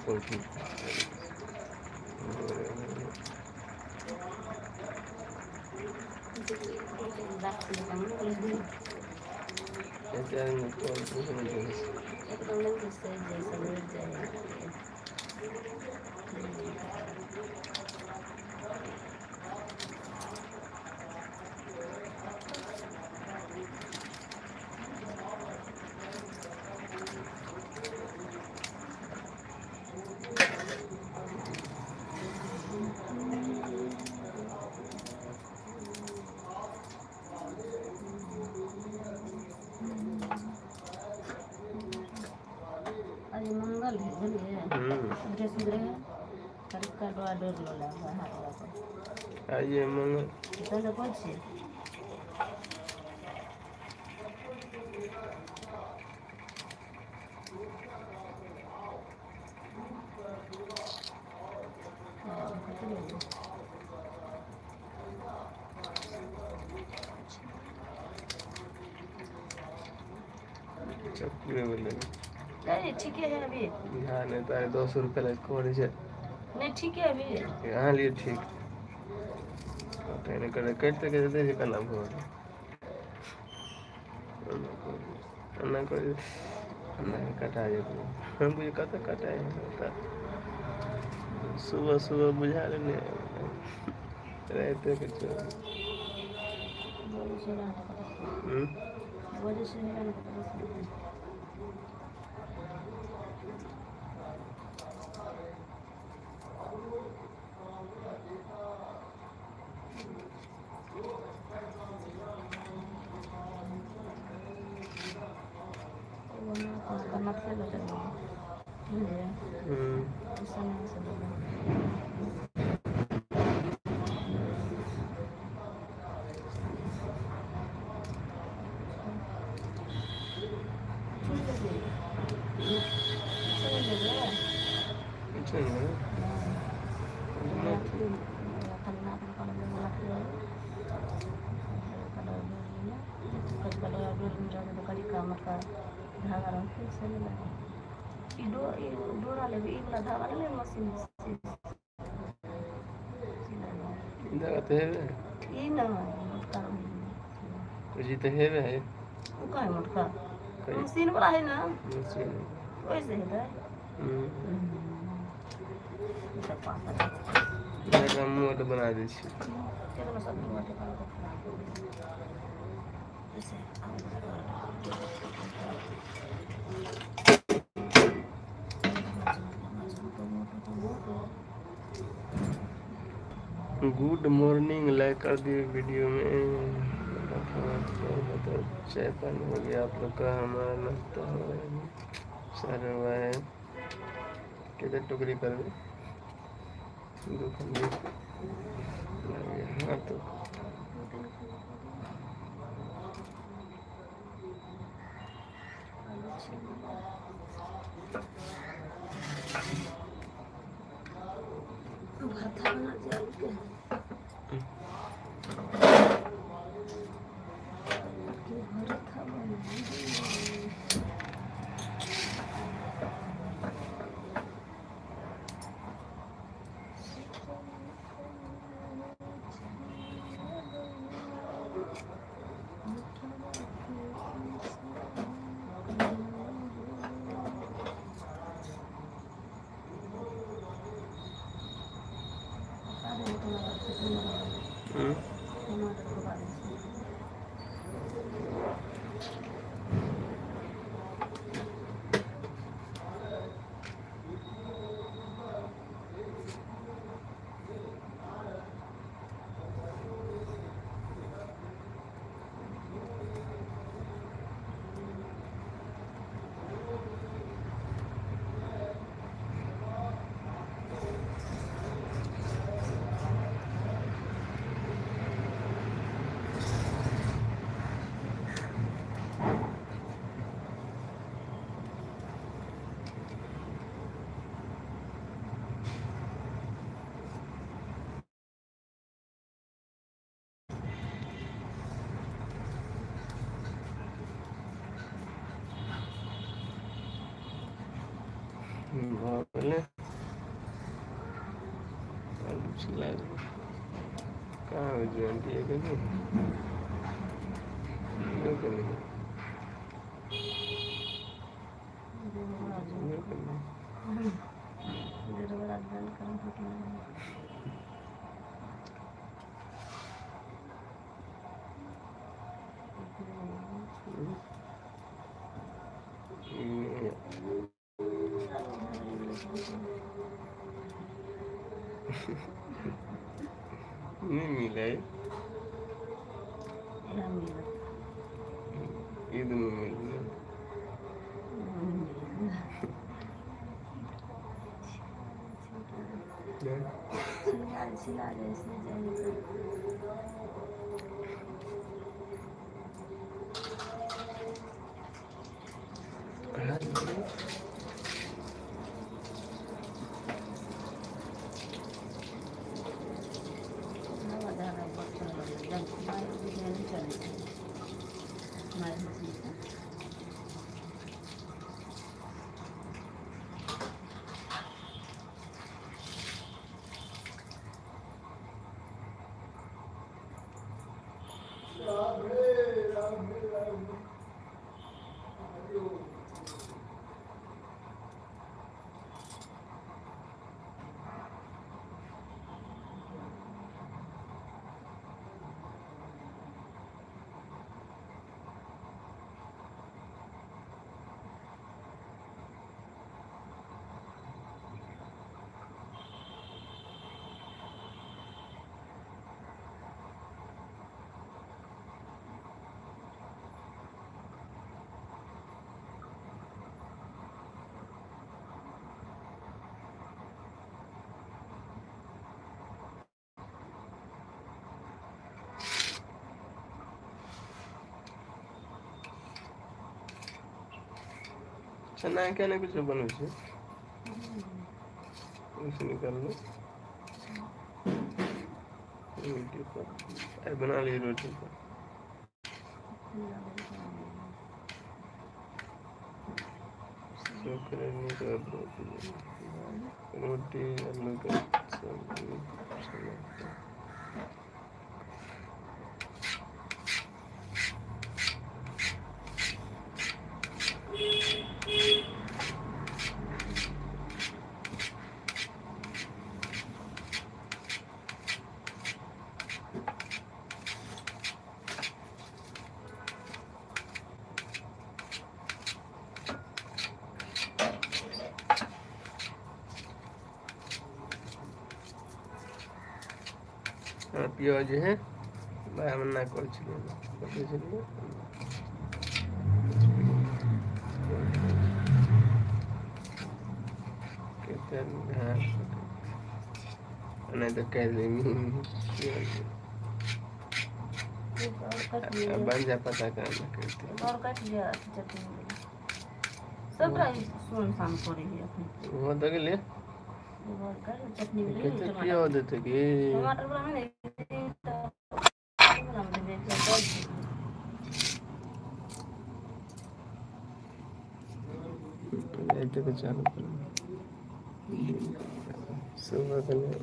कोठी मंगल है सुधरे सुधरे तरीका डोर डोर लो लगा हाथ लगा आइए मंगल तो देखो छी चक्कू बोले नहीं ठीक है अभी हाँ नहीं तारे 200 रुपये लग को नहीं ठीक है अभी यहाँ लिए ठीक नहीं करे कटते कहते थे करना भोग ना कोई ना कटा हम मुझे कहता कटा है सुबह सुबह बुझा लेने रहते कुछ डोरा ले धागा ले मशीन जगत है ई ना मोटका जी तो है वे वो का है मोटका मशीन वाला है ना मशीन वैसे है जगह मोट बना दी छी केतना सब मोट बना ऐसे गुड मॉर्निंग लाइक कर दिए वीडियो में चाय पानी हो गया आप लोग का हमारा नाश्ता हो रहा है सारे हुआ है किधर टुकड़ी कर दे हाँ तो बोले आलू छिला कहाँ हो जो आंटी है कहीं क्यों करने क्यों करने नहीं मिला है ईद में मिला चना क्या ना कुछ बनो से उसे निकाल लो वीडियो पर बना ली रोटी पर शुक्रानी का रोटी आलू का सब्जी पियाज है भाई मना कर नहीं तो कह देंगे बन जा पता करना करते और कट गया चटनी सब राइस सुन शाम पड़े है अपने वो तो के लिए और कर चटनी में कितने पिया देते कि टमाटर बना ले तो चालू कर सुबह